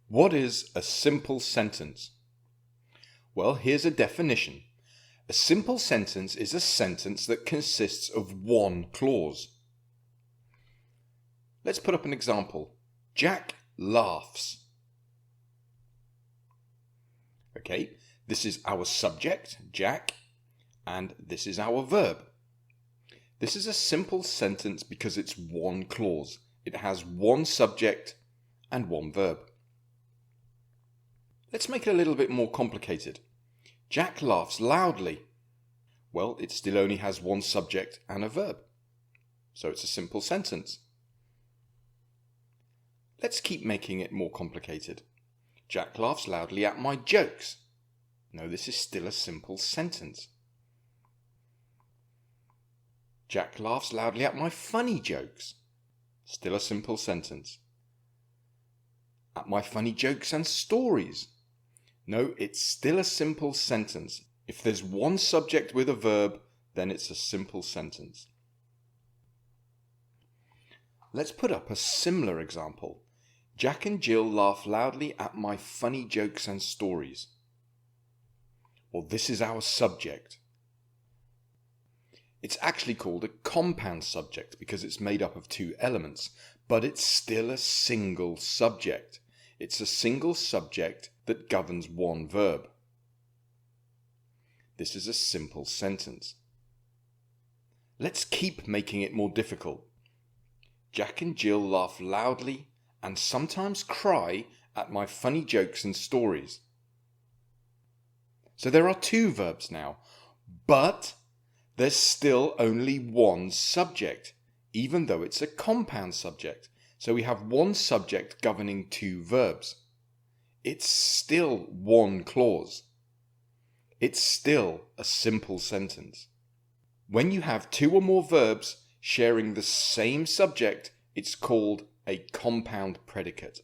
What is a simple sentence? Well, here's a definition. A simple sentence is a sentence that consists of one clause. Let's put up an example. Jack laughs. Okay, this is our subject, Jack, and this is our verb. This is a simple sentence because it's one clause. It has one subject and one verb. Let's make it a little bit more complicated. Jack laughs loudly. Well, it still only has one subject and a verb. So it's a simple sentence. Let's keep making it more complicated. Jack laughs loudly at my jokes. No, this is still a simple sentence. Jack laughs loudly at my funny jokes. Still a simple sentence. At my funny jokes and stories. No, it's still a simple sentence. If there's one subject with a verb, then it's a simple sentence. Let's put up a similar example. Jack and Jill laugh loudly at my funny jokes and stories. Well, this is our subject. It's actually called a compound subject because it's made up of two elements, but it's still a single subject. It's a single subject that governs one verb. This is a simple sentence. Let's keep making it more difficult. Jack and Jill laugh loudly and sometimes cry at my funny jokes and stories. So there are two verbs now, but there's still only one subject, even though it's a compound subject. So we have one subject governing two verbs. It's still one clause. It's still a simple sentence. When you have two or more verbs sharing the same subject, it's called a compound predicate.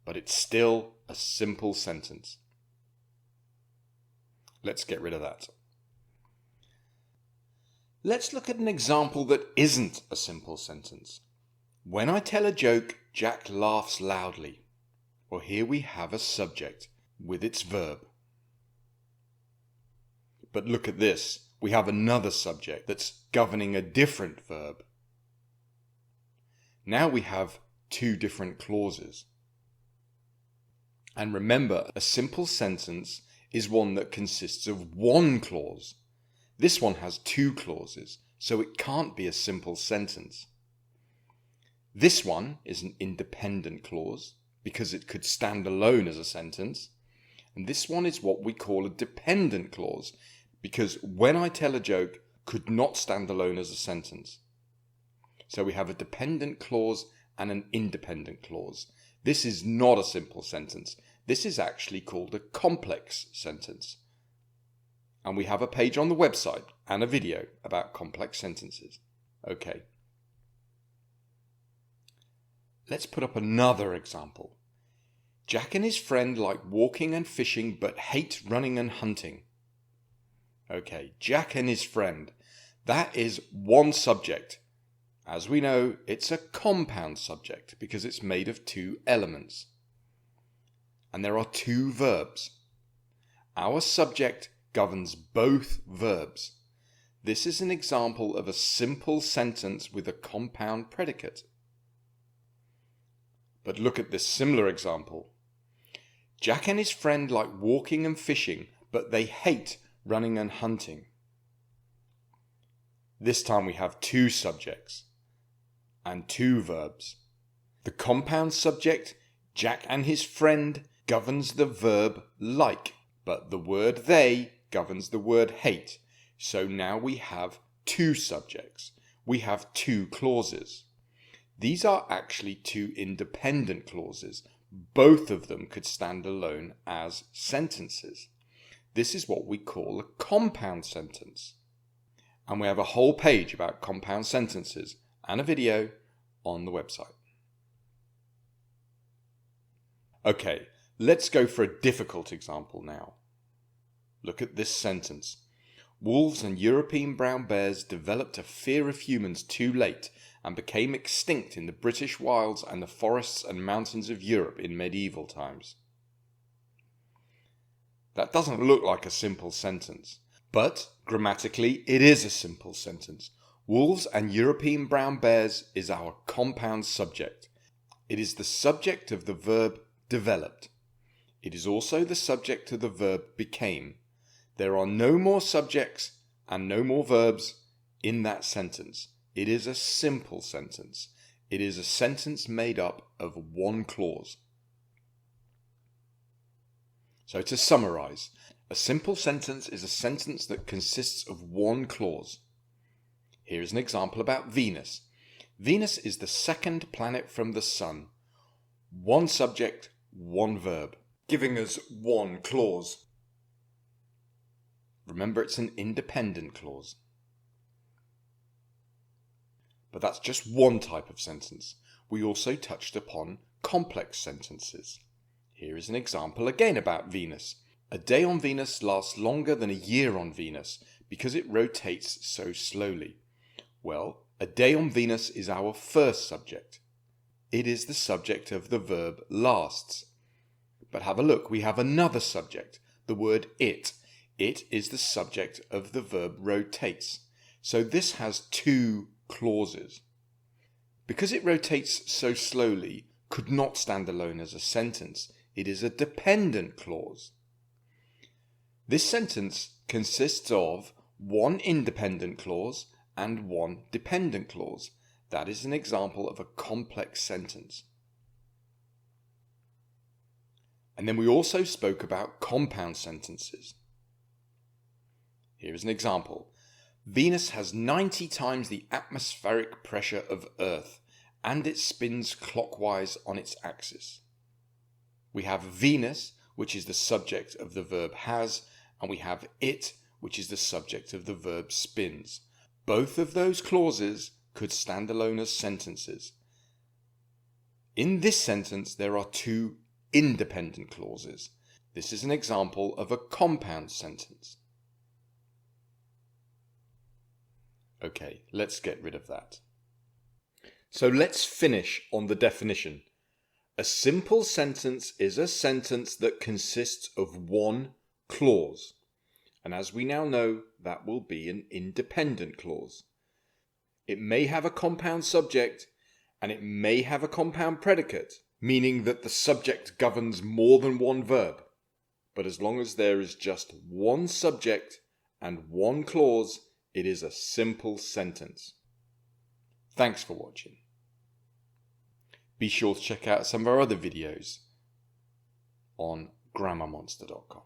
But it's still a simple sentence. Let's get rid of that. Let's look at an example that isn't a simple sentence. When I tell a joke, Jack laughs loudly. Well, here we have a subject with its verb. But look at this. We have another subject that's governing a different verb. Now we have two different clauses. And remember, a simple sentence is one that consists of one clause. This one has two clauses, so it can't be a simple sentence. This one is an independent clause because it could stand alone as a sentence. And this one is what we call a dependent clause because when I tell a joke could not stand alone as a sentence. So we have a dependent clause and an independent clause. This is not a simple sentence. This is actually called a complex sentence. And we have a page on the website and a video about complex sentences. Okay. Let's put up another example. Jack and his friend like walking and fishing but hate running and hunting. Okay, Jack and his friend. That is one subject. As we know, it's a compound subject because it's made of two elements. And there are two verbs. Our subject governs both verbs. This is an example of a simple sentence with a compound predicate. But look at this similar example. Jack and his friend like walking and fishing, but they hate running and hunting. This time we have two subjects and two verbs. The compound subject, Jack and his friend, governs the verb like, but the word they governs the word hate. So now we have two subjects. We have two clauses. These are actually two independent clauses. Both of them could stand alone as sentences. This is what we call a compound sentence. And we have a whole page about compound sentences and a video on the website. Okay, let's go for a difficult example now. Look at this sentence. Wolves and European brown bears developed a fear of humans too late and became extinct in the British wilds and the forests and mountains of Europe in medieval times. That doesn't look like a simple sentence, but grammatically it is a simple sentence. Wolves and European brown bears is our compound subject. It is the subject of the verb developed. It is also the subject of the verb became. There are no more subjects and no more verbs in that sentence. It is a simple sentence. It is a sentence made up of one clause. So to summarize, a simple sentence is a sentence that consists of one clause. Here is an example about Venus. Venus is the second planet from the Sun. One subject, one verb, giving us one clause. Remember, it's an independent clause. But that's just one type of sentence. We also touched upon complex sentences. Here is an example again about Venus. A day on Venus lasts longer than a year on Venus because it rotates so slowly. Well, a day on Venus is our first subject. It is the subject of the verb lasts. But have a look, we have another subject, the word it. It is the subject of the verb rotates. So this has two clauses. Because it rotates so slowly, could not stand alone as a sentence. It is a dependent clause. This sentence consists of one independent clause and one dependent clause. That is an example of a complex sentence. And then we also spoke about compound sentences. Here is an example. Venus has 90 times the atmospheric pressure of Earth, and it spins clockwise on its axis. We have Venus, which is the subject of the verb has, and we have it, which is the subject of the verb spins. Both of those clauses could stand alone as sentences. In this sentence, there are two independent clauses. This is an example of a compound sentence. Okay, let's get rid of that. So let's finish on the definition. A simple sentence is a sentence that consists of one clause. And as we now know, that will be an independent clause. It may have a compound subject and it may have a compound predicate, meaning that the subject governs more than one verb. But as long as there is just one subject and one clause, it is a simple sentence. Thanks for watching. Be sure to check out some of our other videos on grammarmonster.com.